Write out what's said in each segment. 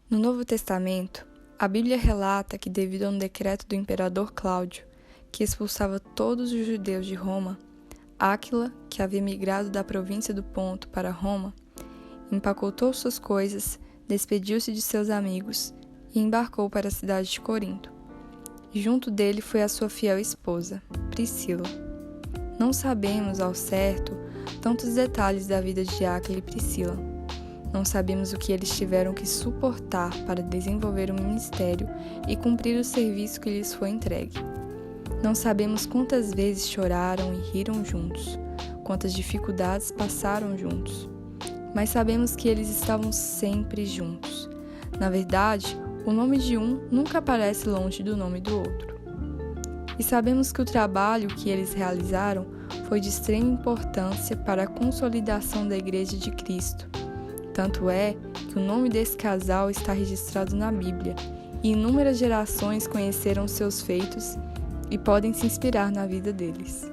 No Novo Testamento, a Bíblia relata que, devido a um decreto do imperador Cláudio, que expulsava todos os judeus de Roma, Áquila, que havia migrado da província do Ponto para Roma, empacotou suas coisas, despediu-se de seus amigos e embarcou para a cidade de Corinto. Junto dele foi a sua fiel esposa, Priscila. Não sabemos, ao certo, tantos detalhes da vida de Áquila e Priscila. Não sabemos o que eles tiveram que suportar para desenvolver o ministério e cumprir o serviço que lhes foi entregue. Não sabemos quantas vezes choraram e riram juntos, quantas dificuldades passaram juntos. Mas sabemos que eles estavam sempre juntos. Na verdade, o nome de um nunca aparece longe do nome do outro. E sabemos que o trabalho que eles realizaram foi de extrema importância para a consolidação da Igreja de Cristo. Tanto é que o nome desse casal está registrado na Bíblia e inúmeras gerações conheceram seus feitos e podem se inspirar na vida deles.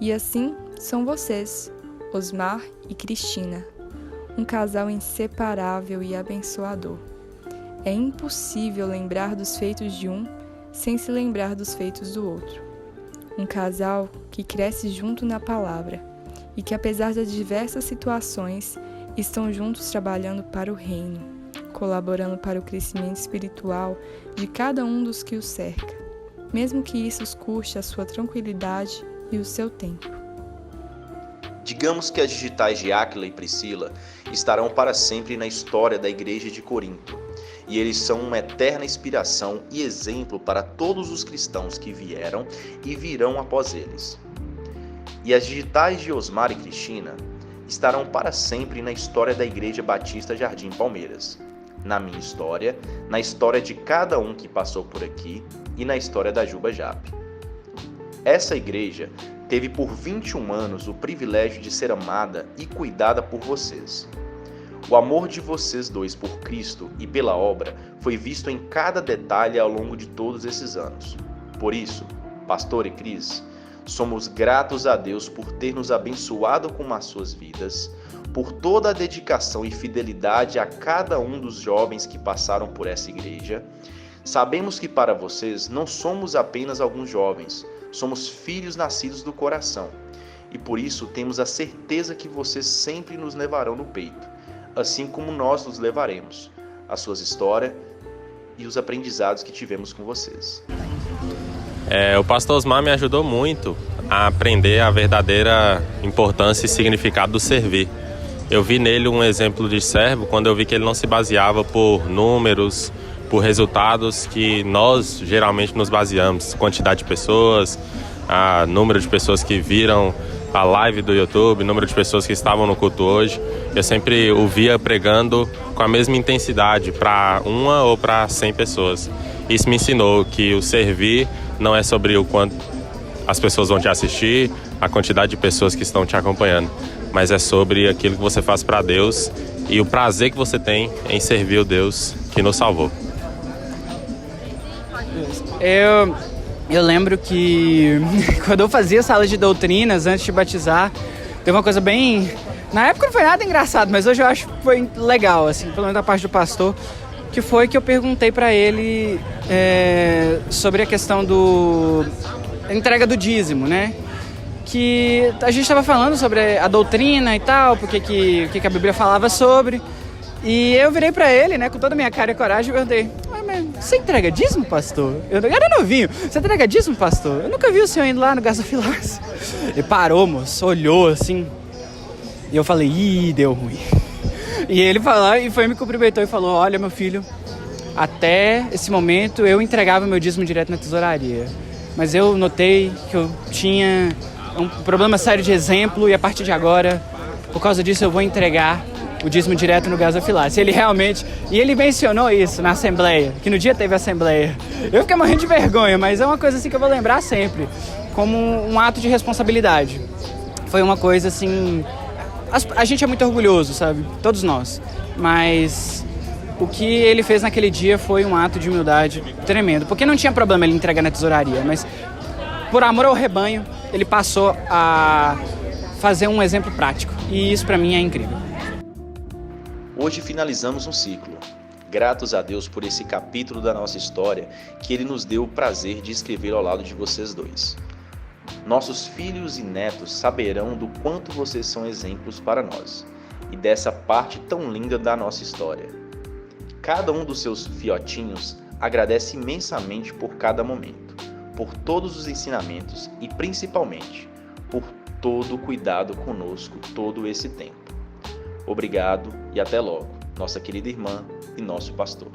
E assim são vocês, Osmar e Cristina, um casal inseparável e abençoador. É impossível lembrar dos feitos de um sem se lembrar dos feitos do outro. Um casal que cresce junto na palavra e que, apesar das diversas situações, estão juntos trabalhando para o reino, colaborando para o crescimento espiritual de cada um dos que os cerca, mesmo que isso os custe a sua tranquilidade e o seu tempo. Digamos que as digitais de Áquila e Priscila estarão para sempre na história da Igreja de Corinto, e eles são uma eterna inspiração e exemplo para todos os cristãos que vieram e virão após eles. E as digitais de Osmar e Cristina estarão para sempre na história da Igreja Batista Jardim Palmeiras, na minha história, na história de cada um que passou por aqui e na história da Juba Jape. Essa igreja teve por 21 anos o privilégio de ser amada e cuidada por vocês. O amor de vocês dois por Cristo e pela obra foi visto em cada detalhe ao longo de todos esses anos. Por isso, Pastor e Cris, somos gratos a Deus por ter nos abençoado com as suas vidas, por toda a dedicação e fidelidade a cada um dos jovens que passaram por essa igreja. Sabemos que para vocês não somos apenas alguns jovens, somos filhos nascidos do coração. E por isso temos a certeza que vocês sempre nos levarão no peito, assim como nós nos levaremos, as suas histórias e os aprendizados que tivemos com vocês. O pastor Osmar me ajudou muito a aprender a verdadeira importância e significado do servir. Eu vi nele um exemplo de servo quando eu vi que ele não se baseava por números, por resultados que nós geralmente nos baseamos. Quantidade de pessoas, número de pessoas que viram a live do YouTube, número de pessoas que estavam no culto hoje. Eu sempre o via pregando com a mesma intensidade para uma ou para 100 pessoas. Isso me ensinou que o servir não é sobre o quanto as pessoas vão te assistir, a quantidade de pessoas que estão te acompanhando, mas é sobre aquilo que você faz para Deus e o prazer que você tem em servir o Deus que nos salvou. Eu lembro que quando eu fazia sala de doutrinas antes de batizar, tem uma coisa bem... Na época não foi nada engraçado, mas hoje eu acho que foi legal, assim, pelo menos da parte do pastor, que foi que eu perguntei para ele sobre a questão da entrega do dízimo, né? Que a gente estava falando sobre a doutrina e tal, porque que a Bíblia falava sobre, e eu virei para ele, né, com toda a minha cara e coragem, e perguntei: mas você entrega dízimo, pastor? Eu era novinho. Você entrega dízimo, pastor? Eu nunca vi o senhor indo lá no gasofilácio. Ele parou, moço, olhou assim, e eu falei: ih, deu ruim. E ele falou, e foi me cumprimentou e falou: olha, meu filho, até esse momento eu entregava meu dízimo direto na tesouraria, mas eu notei que eu tinha um problema sério de exemplo, e a partir de agora, por causa disso, eu vou entregar o dízimo direto no gasofilácio. Ele realmente... E ele mencionou isso na assembleia, que no dia teve assembleia. Eu fiquei morrendo de vergonha, mas é uma coisa assim que eu vou lembrar sempre, como um ato de responsabilidade. Foi uma coisa assim... A gente é muito orgulhoso, sabe? Todos nós. Mas o que ele fez naquele dia foi um ato de humildade tremendo. Porque não tinha problema ele entregar na tesouraria, mas por amor ao rebanho, ele passou a fazer um exemplo prático. E isso pra mim é incrível. Hoje finalizamos um ciclo. gratos a Deus por esse capítulo da nossa história que Ele nos deu o prazer de escrever ao lado de vocês dois. Nossos filhos e netos saberão do quanto vocês são exemplos para nós e dessa parte tão linda da nossa história. Cada um dos seus fiotinhos agradece imensamente por cada momento, por todos os ensinamentos e principalmente por todo o cuidado conosco todo esse tempo. Obrigado e até logo, nossa querida irmã e nosso pastor.